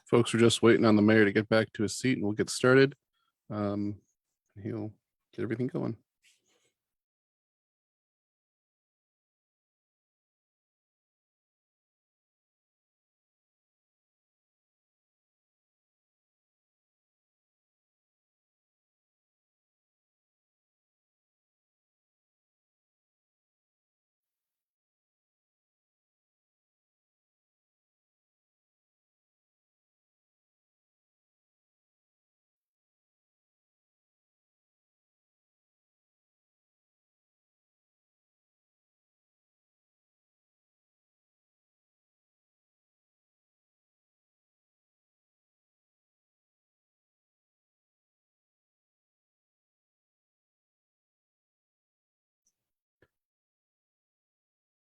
Folks are just waiting on the mayor to get back to his seat and we'll get started. He'll get everything going.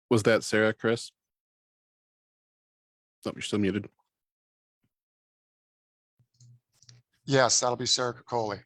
Was that Sarah, Chris? Oh, you're still muted. Yes, that'll be Sarah Coley.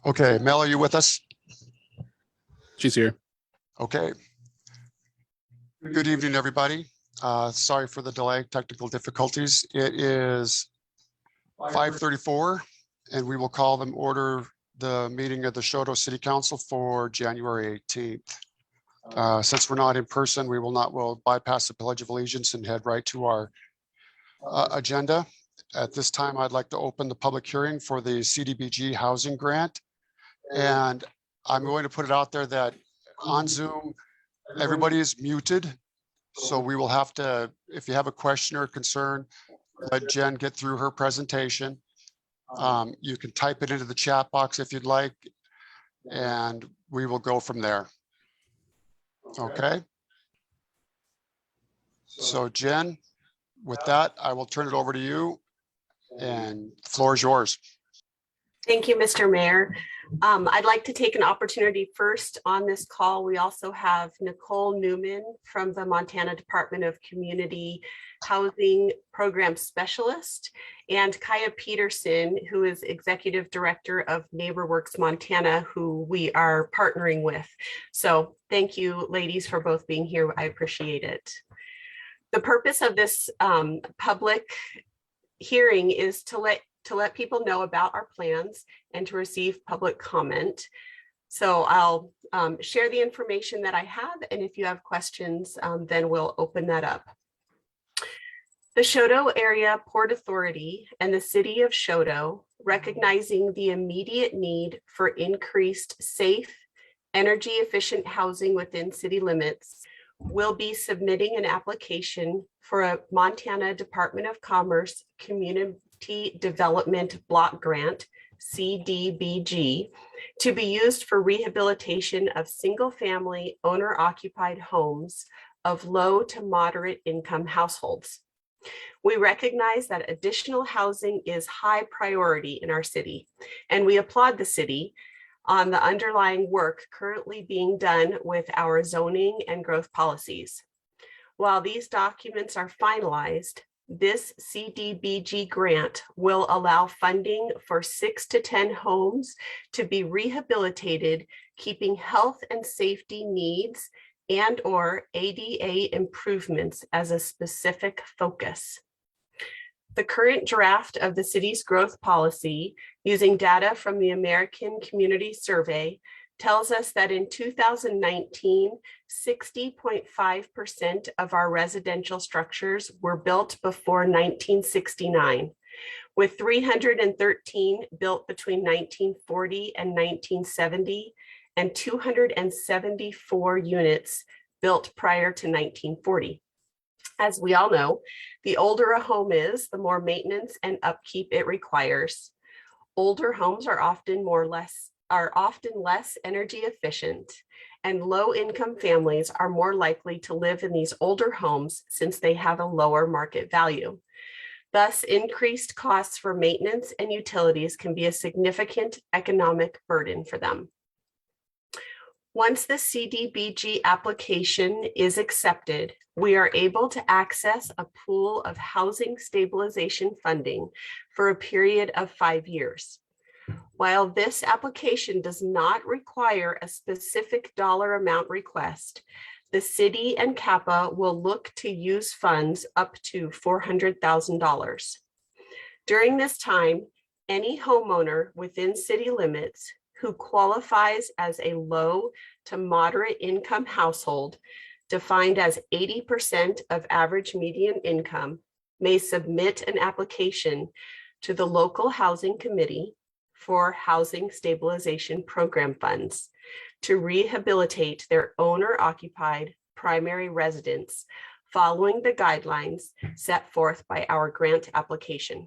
Okay, Mel, are you with us? She's here. Okay. Good evening, everybody. Sorry for the delay, technical difficulties. It is 5:34, and we will call them order the meeting of the Choteau City Council for January 18th. Since we're not in person, we'll bypass the Pledge of Allegiance and head right to our agenda. At this time, I'd like to open the public hearing for the CDBG housing grant. And I'm going to put it out there that on Zoom, everybody is muted. So we will have to, if you have a question or concern, let Jen get through her presentation. You can type it into the chat box if you'd like, and we will go from there. Okay. So Jen, with that, I will turn it over to you, and the floor is yours. Thank you, Mr. Mayor. I'd like to take an opportunity first on this call. We also have Nicole Newman from the Montana Department of Community Housing Program Specialist, and Kaya Peterson, who is Executive Director of NeighborWorks Montana, who we are partnering with. So thank you, ladies, for both being here. I appreciate it. The purpose of this public hearing is to let people know about our plans and to receive public comment. So I'll share the information that I have, and if you have questions, then we'll open that up. The Choteau Area Port Authority and the City of Choteau, recognizing the immediate need for increased safe, energy-efficient housing within city limits, will be submitting an application for a Montana Department of Commerce Community Development Block Grant, CDBG, to be used for rehabilitation of single-family owner-occupied homes of low to moderate income households. We recognize that additional housing is high priority in our city, and we applaud the city on the underlying work currently being done with our zoning and growth policies. While these documents are finalized, this CDBG grant will allow funding for 6 to 10 homes to be rehabilitated, keeping health and safety needs and/or ADA improvements as a specific focus. The current draft of the city's growth policy, using data from the American Community Survey, tells us that in 2019, 60.5% of our residential structures were built before 1969, with 313 built between 1940 and 1970, and 274 units built prior to 1940. As we all know, the older a home is, the more maintenance and upkeep it requires. Older homes are often less energy efficient, and low-income families are more likely to live in these older homes since they have a lower market value. Thus, increased costs for maintenance and utilities can be a significant economic burden for them. Once the CDBG application is accepted, we are able to access a pool of housing stabilization funding for a period of 5 years. While this application does not require a specific dollar amount request, the city and CAPA will look to use funds up to $400,000. During this time, any homeowner within city limits who qualifies as a low to moderate income household, defined as 80% of average median income, may submit an application to the local housing committee for housing stabilization program funds to rehabilitate their owner-occupied primary residence following the guidelines set forth by our grant application.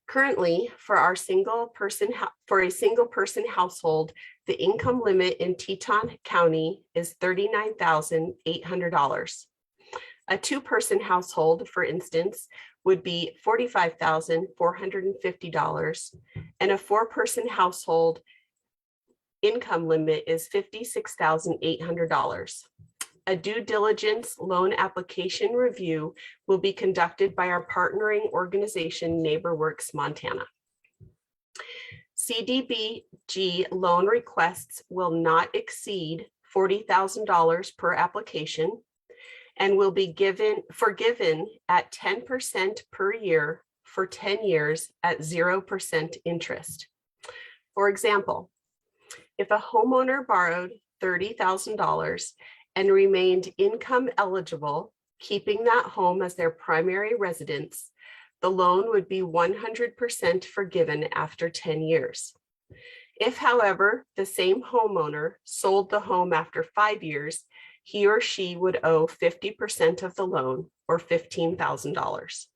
Currently, for a single person household, the income limit in Teton County is $39,800. A two-person household, for instance, would be $45,450, and a four-person household income limit is $56,800. A due diligence loan application review will be conducted by our partnering organization, NeighborWorks Montana. CDBG loan requests will not exceed $40,000 per application and will be forgiven at 10% per year for 10 years at 0% interest. For example, if a homeowner borrowed $30,000 and remained income eligible, keeping that home as their primary residence, the loan would be 100% forgiven after 10 years. If, however, the same homeowner sold the home after 5 years, he or she would owe 50% of the loan, or $15,000.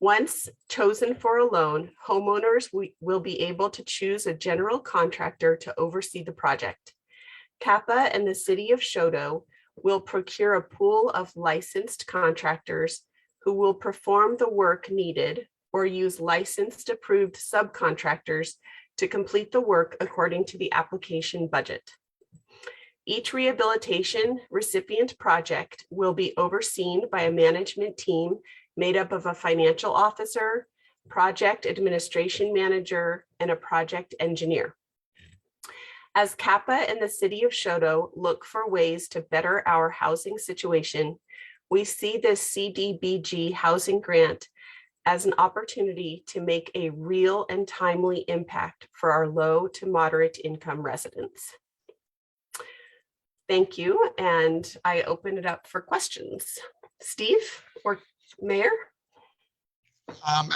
Once chosen for a loan, homeowners will be able to choose a general contractor to oversee the project. CAPA and the city of Choteau will procure a pool of licensed contractors who will perform the work needed or use licensed approved subcontractors to complete the work according to the application budget. Each rehabilitation recipient project will be overseen by a management team made up of a financial officer, project administration manager, and a project engineer. As CAPA and the city of Choteau look for ways to better our housing situation, we see this CDBG housing grant as an opportunity to make a real and timely impact for our low to moderate income residents. Thank you, and I open it up for questions. Steve or Mayor?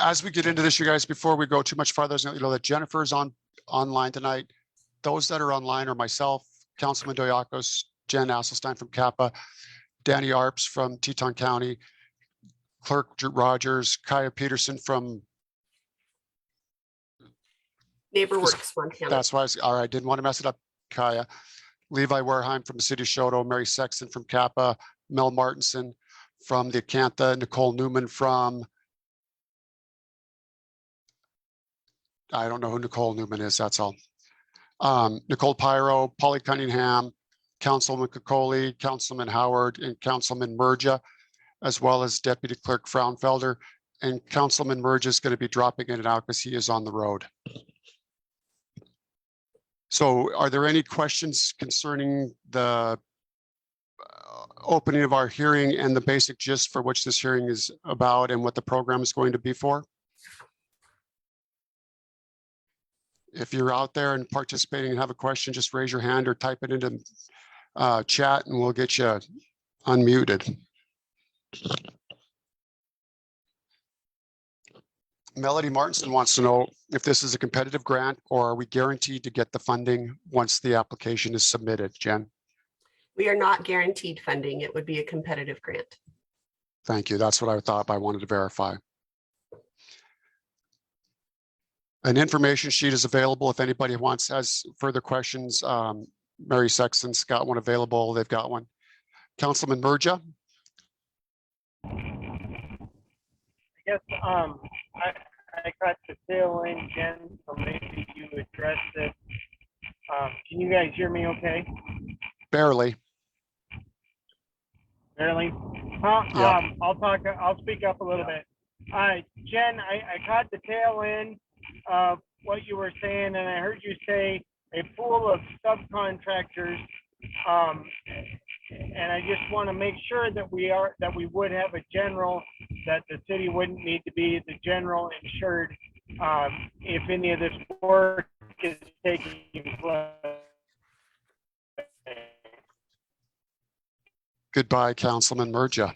As we get into this, you guys, before we go too much farther, you know that Jennifer's online tonight. Those that are online are myself, Councilman Doyakos, Jen Asselstein from CAPA, Danny Arps from Teton County, Clerk Rogers, Kaya Peterson from NeighborWorks Montana. That's why all right, didn't want to mess it up, Kaya. Levi Wareheim from the city of Choteau, Mary Sexton from CAPA, Mel Martinson from the Acantha, Nicole Newman from, I don't know who Nicole Newman is, that's all. Nicole Pyro, Polly Cunningham, Councilman Kokoli, Councilman Howard, and Councilman Murja, as well as Deputy Clerk Fraunfelder. And Councilman Murja is going to be dropping in and out because he is on the road. So are there any questions concerning the opening of our hearing and the basic gist for which this hearing is about and what the program is going to be for? If you're out there and participating and have a question, just raise your hand or type it into chat and we'll get you unmuted. Melody Martinson wants to know if this is a competitive grant or are we guaranteed to get the funding once the application is submitted, Jen? We are not guaranteed funding. It would be a competitive grant. Thank you. That's what I thought, but I wanted to verify. An information sheet is available if anybody has further questions. Mary Sexton's got one available. They've got one. Councilman Merja. Yes, I got the tail end, Jen, so maybe you addressed it. Can you guys hear me okay? Barely. Barely? Yeah. I'll speak up a little bit. Jen, I caught the tail end of what you were saying, and I heard you say a pool of subcontractors. And I just want to make sure that we would have a general, that the city wouldn't need to be the general insured if any of this work is taking place. Goodbye, Councilman Merja.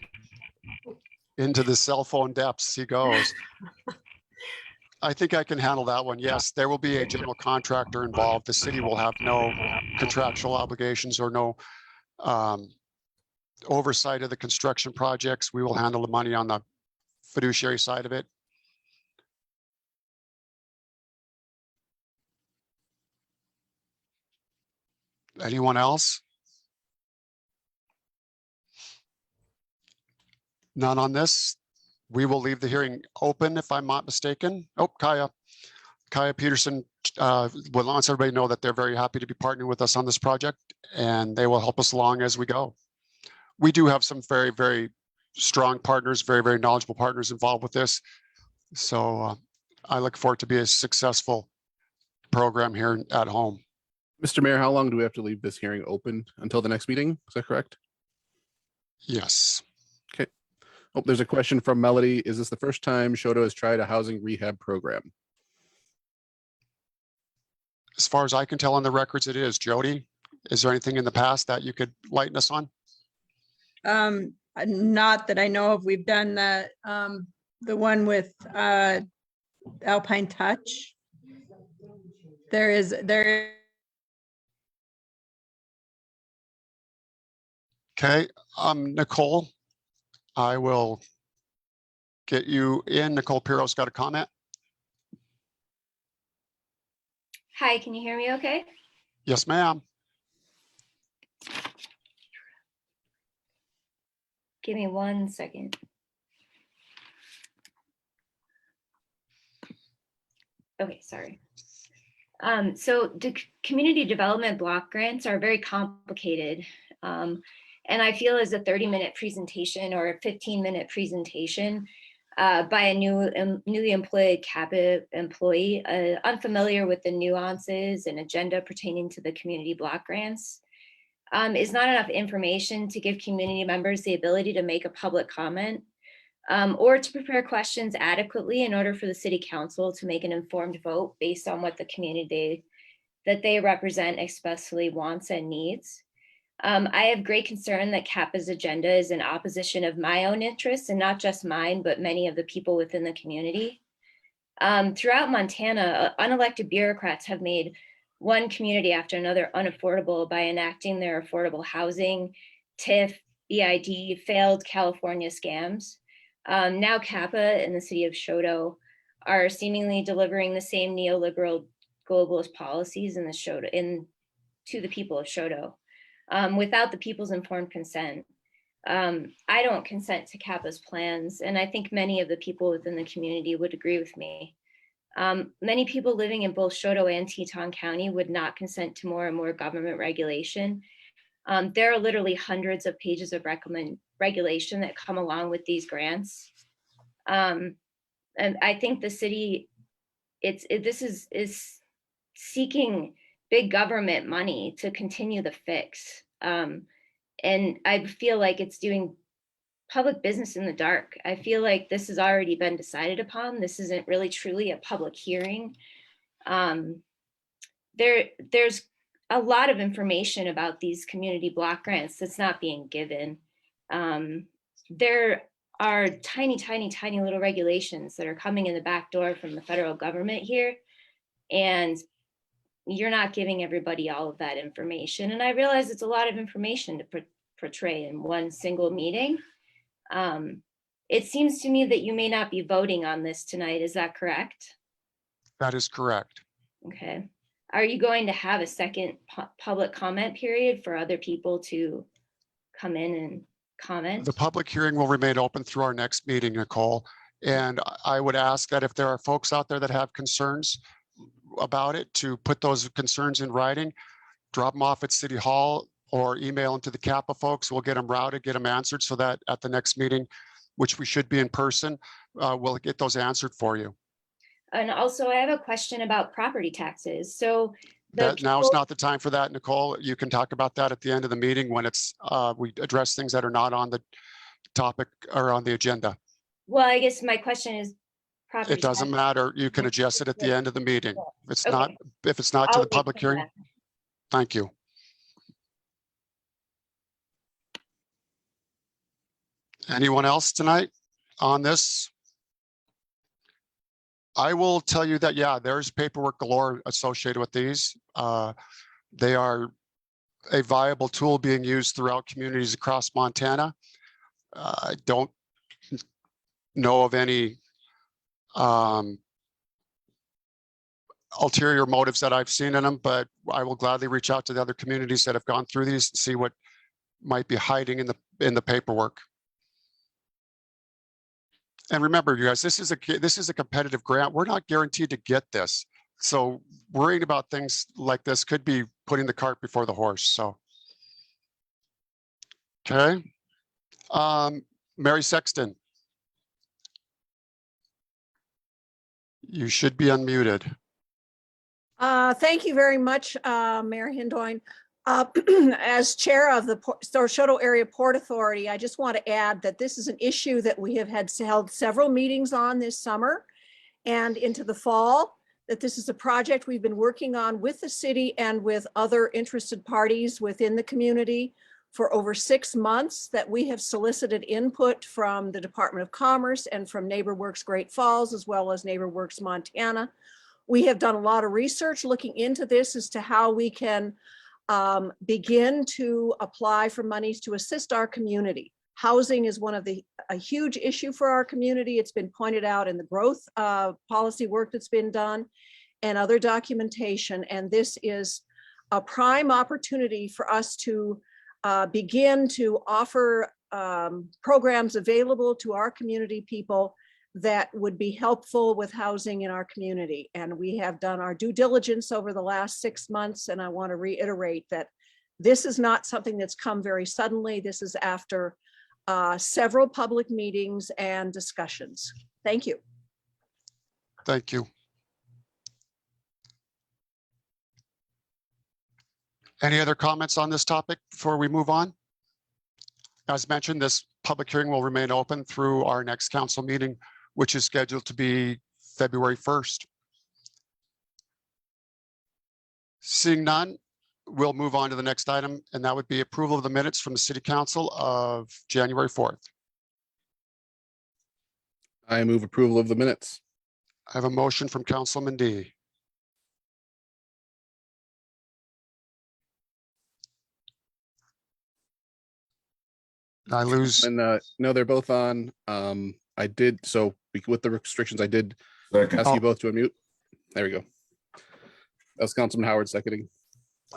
Into the cell phone depths he goes. I think I can handle that one. Yes, there will be a general contractor involved. The city will have no contractual obligations or no oversight of the construction projects. We will handle the money on the fiduciary side of it. Anyone else? None on this. We will leave the hearing open if I'm not mistaken. Oh, Kaya Peterson wants everybody to know that they're very happy to be partnering with us on this project and they will help us along as we go. We do have some very, very strong partners, very, very knowledgeable partners involved with this. So I look forward to be a successful program here at home. Mr. Mayor, how long do we have to leave this hearing open until the next meeting? Is that correct? Yes. Okay. Oh, there's a question from Melody. Is this the first time Choteau has tried a housing rehab program? As far as I can tell on the records, it is. Jody, is there anything in the past that you could lighten us on? Not that I know of. We've done the one with Alpine Touch. There. Okay, Nicole, I will get you in. Nicole Piro's got a comment. Hi, can you hear me okay? Yes, ma'am. Give me 1 second. Okay, sorry. So the community development block grants are very complicated. And I feel as a 30-minute presentation or a 15-minute presentation by a newly employed CAPA employee, unfamiliar with the nuances and agenda pertaining to the community block grants, is not enough information to give community members the ability to make a public comment or to prepare questions adequately in order for the city council to make an informed vote based on what the community that they represent especially wants and needs. I have great concern that CAPA's agenda is in opposition of my own interests, and not just mine, but many of the people within the community. Throughout Montana, unelected bureaucrats have made one community after another unaffordable by enacting their affordable housing, TIF, EID, failed California scams. Now CAPA and the city of Choteau are seemingly delivering the same neoliberal globalist policies to the people of Choteau without the people's informed consent. I don't consent to CAPA's plans, and I think many of the people within the community would agree with me. Many people living in both Choteau and Teton County would not consent to more and more government regulation. There are literally hundreds of pages of regulation that come along with these grants. And I think the city, this is seeking big government money to continue the fix. And I feel like it's doing public business in the dark. I feel like this has already been decided upon. This isn't really truly a public hearing. There's a lot of information about these community block grants that's not being given. There are tiny, tiny, tiny little regulations that are coming in the back door from the federal government here. And you're not giving everybody all of that information. And I realize it's a lot of information to portray in one single meeting. It seems to me that you may not be voting on this tonight. Is that correct? That is correct. Okay. Are you going to have a second public comment period for other people to come in and comment? The public hearing will remain open through our next meeting, Nicole. And I would ask that if there are folks out there that have concerns about it, to put those concerns in writing, drop them off at City Hall or email them to the CAPA folks. We'll get them routed, get them answered so that at the next meeting, which we should be in person, we'll get those answered for you. And also I have a question about property taxes. So Now is not the time for that, Nicole. You can talk about that at the end of the meeting when it's we address things that are not on the topic or on the agenda. Well, I guess my question is property. It doesn't taxes. matter. You can adjust it at the end of the meeting. It's Okay. not, if it's not to I'll the public wait for hearing. that. Thank you. Anyone else tonight on this? I will tell you that, yeah, there's paperwork galore associated with these. They are a viable tool being used throughout communities across Montana. I don't know of any ulterior motives that I've seen in them, but I will gladly reach out to the other communities that have gone through these and see what might be hiding in the paperwork. And remember, you guys, this is a competitive grant. We're not guaranteed to get this. So worrying about things like this could be putting the cart before the horse. So, okay. Mary Sexton. You should be unmuted. Thank you very much, Mayor Hindoin. As chair of the Choteau Area Port Authority, I just want to add that this is an issue that we have held several meetings on this summer and into the fall, that this is a project we've been working on with the city and with other interested parties within the community for over 6 months, that we have solicited input from the Department of Commerce and from NeighborWorks Great Falls, as well as NeighborWorks Montana. We have done a lot of research looking into this as to how we can begin to apply for monies to assist our community. Housing is a huge issue for our community. It's been pointed out in the growth policy work that's been done and other documentation. And this is a prime opportunity for us to begin to offer programs available to our community people that would be helpful with housing in our community. And we have done our due diligence over the last 6 months. And I want to reiterate that this is not something that's come very suddenly. This is after several public meetings and discussions. Thank you. Thank you. Any other comments on this topic before we move on? As mentioned, this public hearing will remain open through our next council meeting, which is scheduled to be February 1st. Seeing none, we'll move on to the next item, and that would be approval of the minutes from the City Council of January 4th. I move approval of the minutes. I have a motion from Councilman D. I lose. And no, they're both on. I did, so with the restrictions, I did Second. ask you both to unmute. There we go. That was Councilman Howard seconding.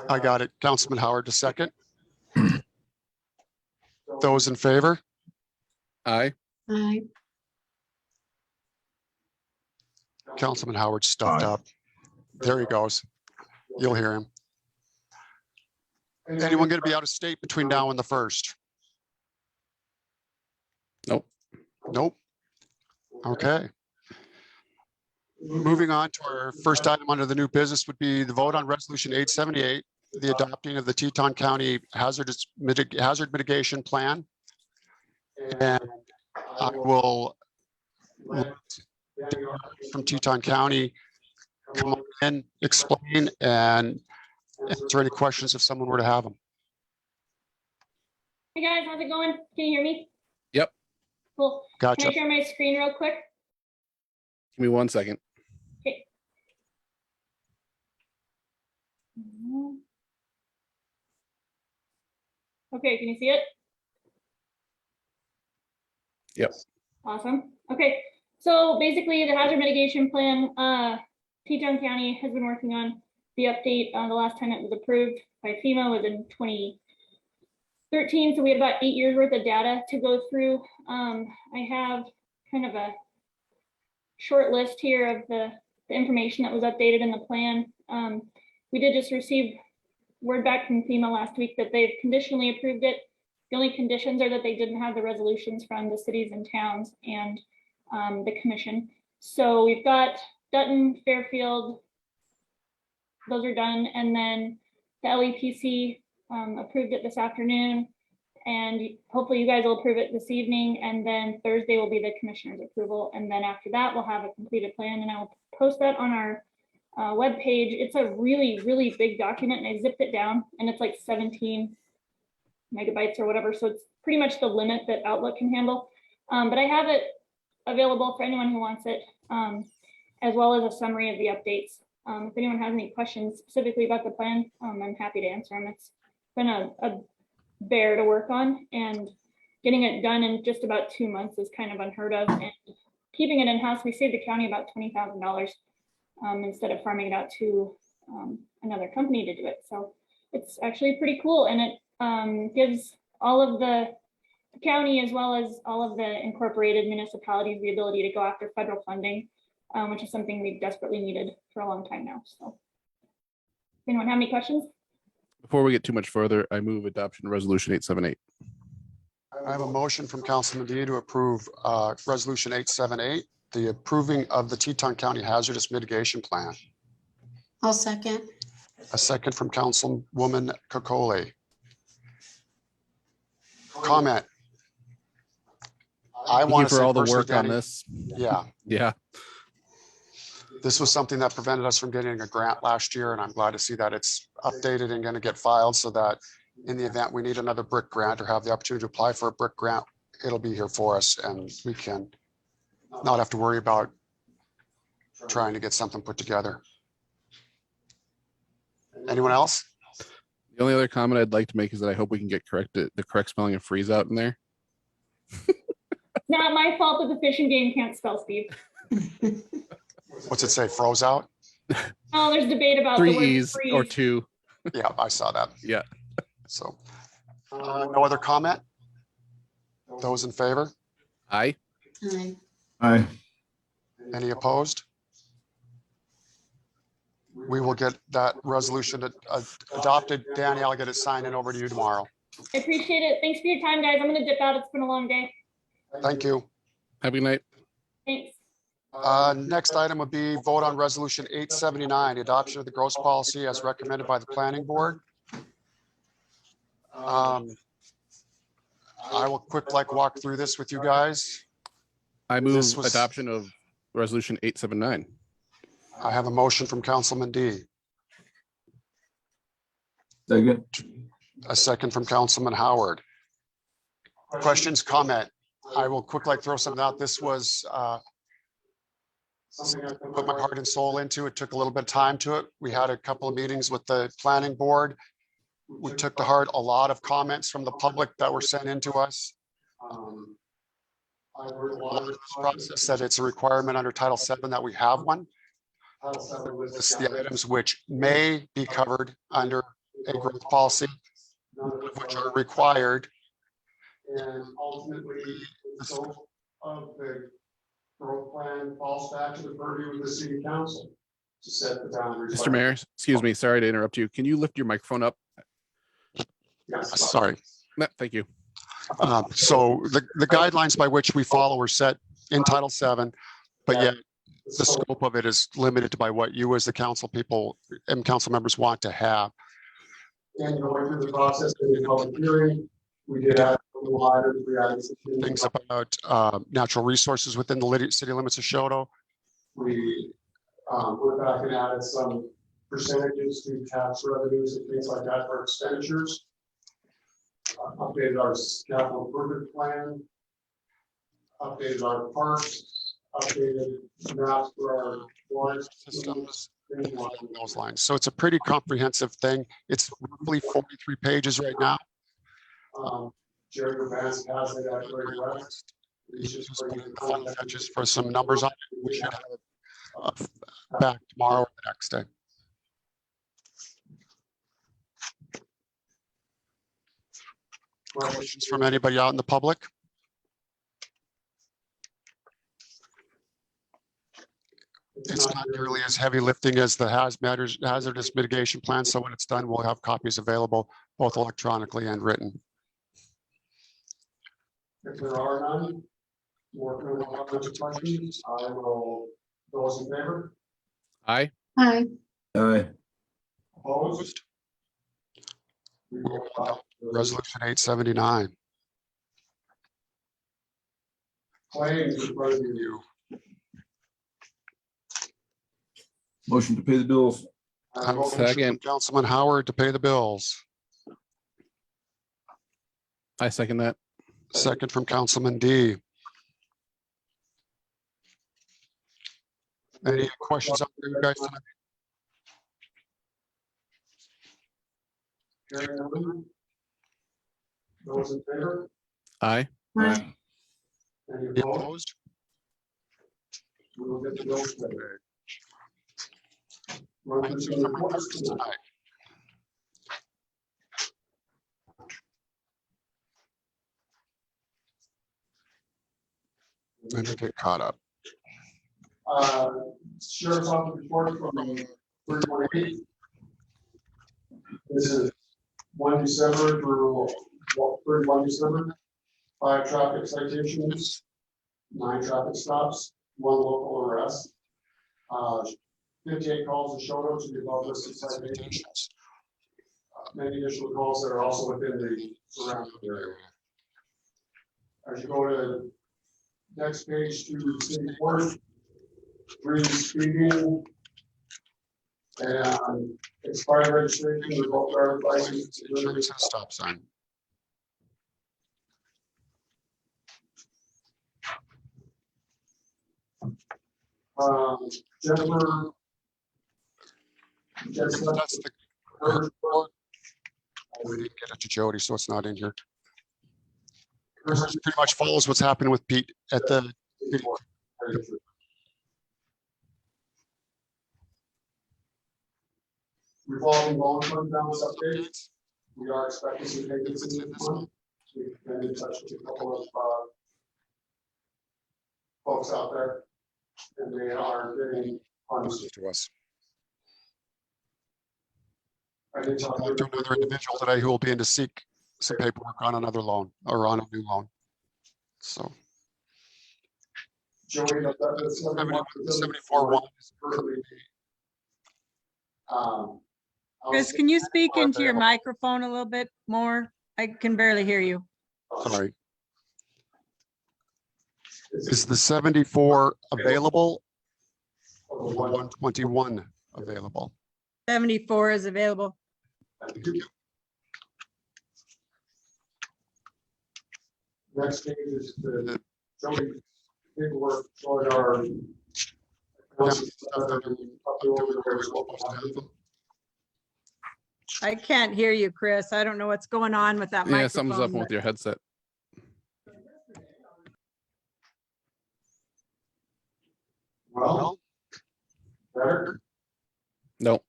I got it. Councilman Howard to second. Those in favor? Aye. Aye. Councilman Howard stuffed Aye. up. There he goes. You'll hear him. Anyone going to be out of state between now and the 1st? Nope. Nope. Okay. Moving on to our first item under the new business would be the vote on resolution 878, the adopting of the Teton County hazard mitigation plan. And I will let from Teton County come on in, explain, and answer any questions if someone were to have them. Hey guys, how's it going? Can you hear me? Yep. Cool. Can I Gotcha. share my screen real quick? Give me 1 second. Okay. Okay, can you see it? Yep. Awesome. Okay, so basically the hazard mitigation plan, Teton County has been working on the update. The last time it was approved by FEMA was in 2013. So we had about 8 years worth of data to go through. I have kind of a short list here of the information that was updated in the plan. We did just receive word back from FEMA last week that they've conditionally approved it. The only conditions are that they didn't have the resolutions from the cities and towns and the commission. So we've got Dutton, Fairfield, those are done. And then the LEPC approved it this afternoon. And hopefully you guys will approve it this evening. And then Thursday will be the commissioner's approval. And then after that, we'll have a completed plan and I'll post that on our web page. It's a really, really big document and I zipped it down and it's like 17 megabytes or whatever. So it's pretty much the limit that Outlook can handle. But I have it available for anyone who wants it, as well as a summary of the updates. If anyone has any questions specifically about the plan, I'm happy to answer them. It's been a bear to work on and getting it done in just about 2 months is kind of unheard of. And keeping it in-house, we saved the county about $20,000 instead of farming it out to another company to do it. So it's actually pretty cool. And it gives all of the county as well as all of the incorporated municipalities the ability to go after federal funding, which is something we've desperately needed for a long time now. So anyone have any questions? Before we get too much further, I move adoption of resolution 878. I have a motion from Councilman D to approve resolution 878, the approving of the Teton County Hazardous Mitigation Plan. I'll second. A second from Councilwoman Kokole. Comment. I Thank you want to for say all the personally, work on Danny, this. yeah, Yeah. this was something that prevented us from getting a grant last year, and I'm glad to see that it's updated and going to get filed so that in the event we need another brick grant or have the opportunity to apply for a brick grant, it'll be here for us and we can not have to worry about trying to get something put together. Anyone else? The only other comment I'd like to make is that I hope we can get the correct spelling of freeze out in there. It's not my fault that the fishing game can't spell, Steve. What's it say? Froze out? Oh, there's debate about Three the word E's or freeze. 2. Yeah, I saw that. Yeah. So no other comment? Those in favor? Aye. Aye. Aye. Any opposed? We will get that resolution adopted. Danny, I'll get it signed and over to you tomorrow. I appreciate it. Thanks for your time, guys. I'm gonna dip out. It's been a long day. Thank you. Have a good night. Thanks. Next item would be vote on resolution 879, adoption of the gross policy as recommended by the planning board. I will walk through this with you guys. I move This was- adoption of resolution 879. I have a motion from Councilman D, Second. a second from Councilman Howard. Questions, comment? I will quickly throw something out. This was something I put my heart and soul into. It took a little bit of time to it. We had a couple of meetings with the planning board. We took to heart a lot of comments from the public that were sent in to us. I heard a lot of this process that it's a requirement under Title VII that we have one. Title VII lists the items which may be covered under a growth policy, none of which are required. And ultimately, the scope of the growth plan falls back to the purview of the city council to set the boundaries. Mr. Mayor, excuse me. Sorry to interrupt you. Can you lift your microphone up? Yes, sorry. No, thank you. So the guidelines by which we follow are set in Title VII, but yet the scope of it is limited by what you as the council people and council members want to have. And going through the process of the public hearing, we did add a lot of things about natural resources within the city limits of Choteau. We went back and added some percentages to tax revenues and things like that for expenditures. Updated our capital improvement plan. updated our parks, updated maps for our water systems, things along those lines. So it's a pretty comprehensive thing. It's roughly 43 pages right now. Jerry Vance has it at Great West. He's just putting the final touches for some numbers on it. We should have it back tomorrow or the next day. Questions from anybody out in the public? It's not nearly as heavy lifting as the hazardous mitigation plan. So when it's done, we'll have copies available both electronically and written. If there are none, more questions, I will, those in favor? Aye. Aye. Aye. Opposed? We will adopt resolution 879. Claims in front of you. Motion to pay the bills. I have a motion from Second. Councilman Howard to pay the bills. I second that. Second from Councilman D. Any questions up there, you guys tonight? Hearing none. Those in favor? Aye. Aye. Any opposed? We will get the bills paid. Run through some reports tonight. Let me get caught up. Sheriff's Office report from 3/28. This is 1 December through 31 December. 5 traffic citations, 9 traffic stops, 1 local arrest. 58 calls to Choteau to the above listed citations. Many additional calls that are also within the surrounding area. As you go to next page to the city court, green speeding and expired registration, revoked driver's license, insurance, and stop sign. Jennifer. That's the her report. We didn't get it to Jody, so it's not in here. Hers pretty much follows what's happened with Pete at the. Revolving loan fund balance updates. We are expecting some payments in this month. We've been in touch with a couple of folks out there, and they are getting funds to us. I did talk to another individual today who will be in to seek some paperwork on another loan or on a new loan. So. Joey, the 74 one is currently. Chris, can you speak into your microphone a little bit more? I can barely hear you. Sorry. Is the 74 available? Or the 121 available? 74 is available. Thank you. Next page is the Jody paperwork showing our. I can't hear you, Chris. I don't know what's going on with that Yeah, something's up microphone. with your headset. Well, better. Nope.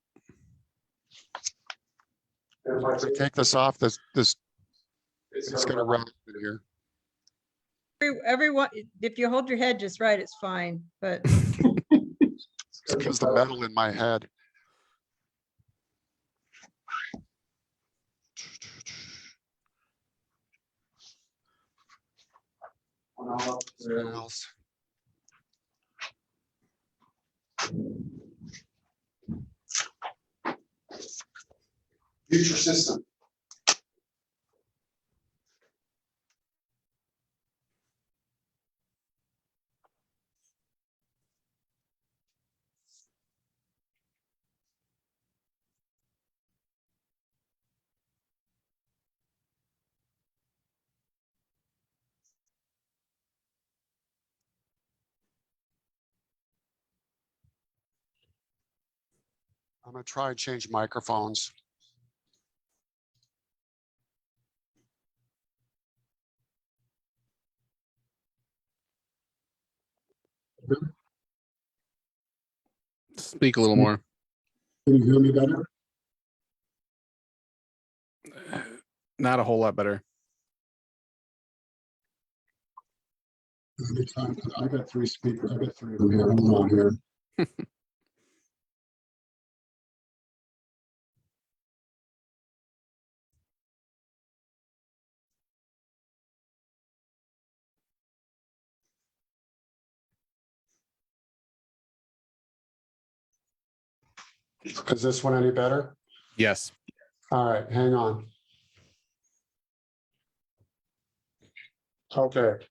And if I take this off, this it's gonna run in here. Everyone, if you hold your head just right, it's fine, but It's because the metal in my head. Something else. Future system. I'm gonna try and change microphones. Speak a little more. Can you hear me better? Not a whole lot better. I got three speakers. I got three of them here. Hold on here. Is this one any better? Yes. All right, hang on. Okay.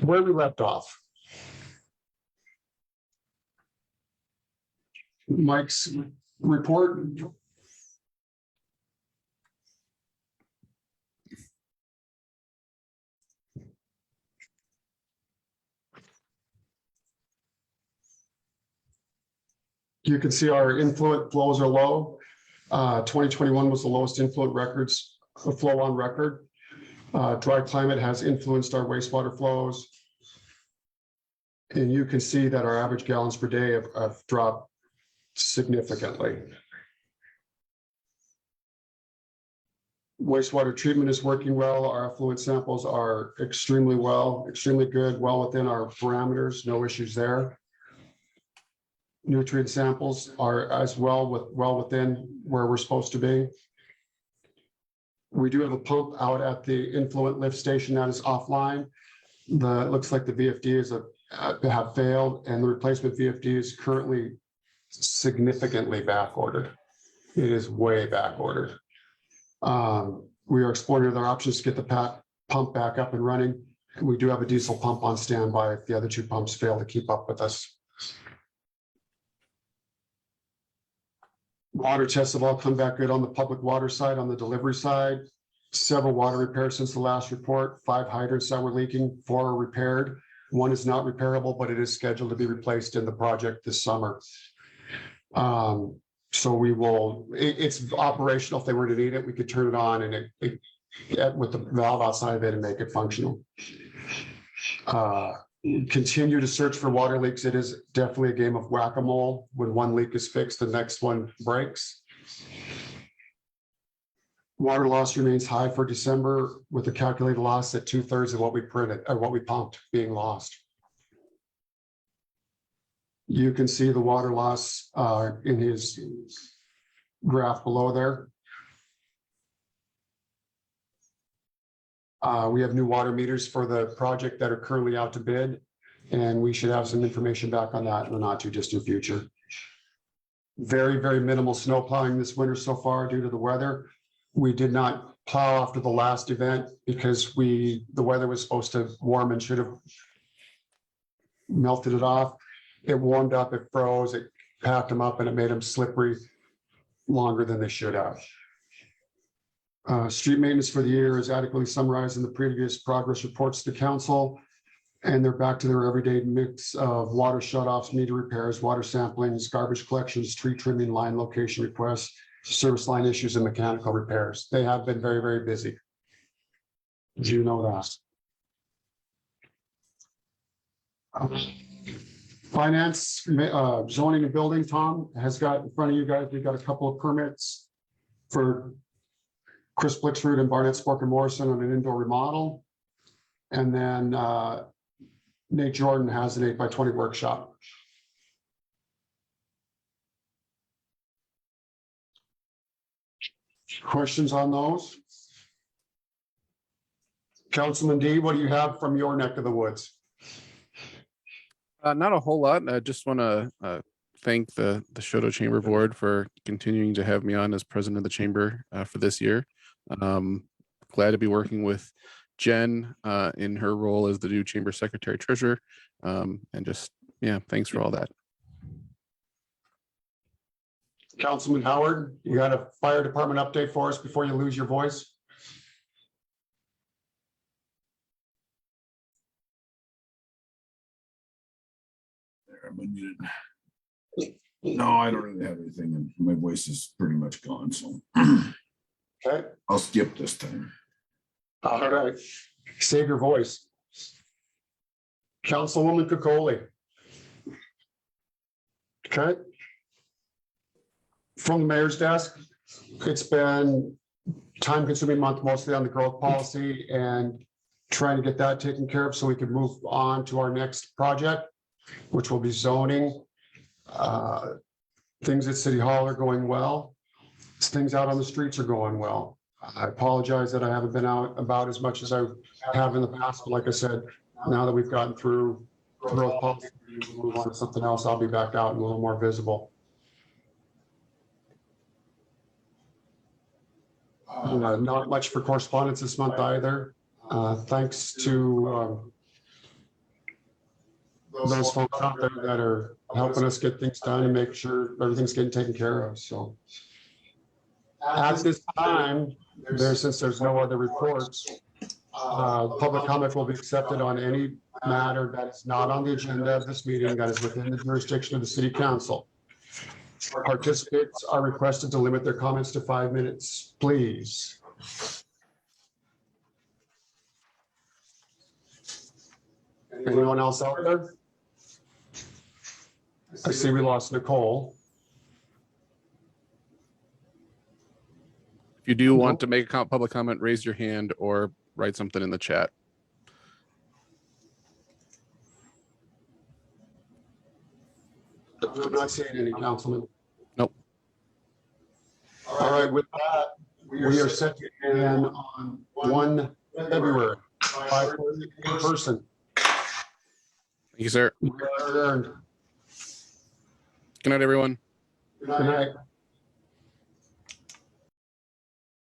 Where we left off. Mike's report. You can see our influent flows are low. 2021 was the lowest influent records flow on record. Dry climate has influenced our wastewater flows. And you can see that our average gallons per day have dropped significantly. Wastewater treatment is working well. Our effluent samples are extremely good, well within our parameters, no issues there. Nutrient samples are as well within where we're supposed to be. We do have a pump out at the influent lift station that is offline. It looks like the VFD have failed, and the replacement VFD is currently significantly back ordered. It is way back ordered. We are exploring other options to get the pump back up and running. We do have a diesel pump on standby if the other two pumps fail to keep up with us. Water tests have all come back good on the public water side, on the delivery side. Several water repairs since the last report. 5 hydrants that were leaking, 4 are repaired. 1 is not repairable, but it is scheduled to be replaced in the project this summer. So it's operational. If they were to need it, we could turn it on and with the valve outside of it and make it functional. Continue to search for water leaks. It is definitely a game of whack-a-mole. When one leak is fixed, the next one breaks. Water loss remains high for December with a calculated loss at 2/3 of what we printed or what we pumped being lost. You can see the water loss in his graph below there. We have new water meters for the project that are currently out to bid, and we should have some information back on that in the not too distant future. Very, very minimal snow plowing this winter so far due to the weather. We did not plow after the last event because the weather was supposed to warm and should have melted it off. It warmed up, it froze, it packed them up, and it made them slippery longer than they should have. Street maintenance for the year is adequately summarized in the previous progress reports to council. And they're back to their everyday mix of water shutoffs, meter repairs, water samplings, garbage collections, tree trimming, line location requests, service line issues, and mechanical repairs. They have been very, very busy. Do you know that? Finance, zoning and building, Tom has got in front of you guys. We've got a couple of permits for Chris Blixrud and Barnett Spork and Morrison on an indoor remodel. And then Nate Jordan has an 8x20 workshop. Questions on those? Councilman D, what do you have from your neck of the woods? Not a whole lot. I just want to thank the Choteau Chamber Board for continuing to have me on as president of the chamber for this year. Glad to be working with Jen in her role as the new chamber secretary treasurer. And just, yeah, thanks for all that. Councilman Howard, you got a fire department update for us before you lose your voice? Am I muted? No, I don't really have anything, and my voice is pretty much gone, so Okay, I'll skip this time. all right. Save your voice. Councilwoman Kokoli. Okay. From the mayor's desk, it's been time-consuming month, mostly on the growth policy and trying to get that taken care of so we can move on to our next project, which will be zoning. Things at City Hall are going well. Things out on the streets are going well. I apologize that I haven't been out about as much as I have in the past, but like I said, now that we've gotten through growth policy, we'll move on to something else. I'll be back out and a little more visible. Not much for correspondence this month either. Thanks to those folks out there that are helping us get things done and make sure everything's getting taken care of. So at this time, since there's no other reports, public comment will be accepted on any matter that is not on the agenda of this meeting that is within the jurisdiction of the city council. Participants are requested to limit their comments to 5 minutes, please. Anyone else out there? I see we lost Nicole. If you do want to make a public comment, raise your hand or write something in the chat. I'm not seeing any, Councilman. Nope. All right, with that, we are set to end on 1 February, 5:30 in person. Thank you, sir. We are adjourned. Good night, everyone. Good night.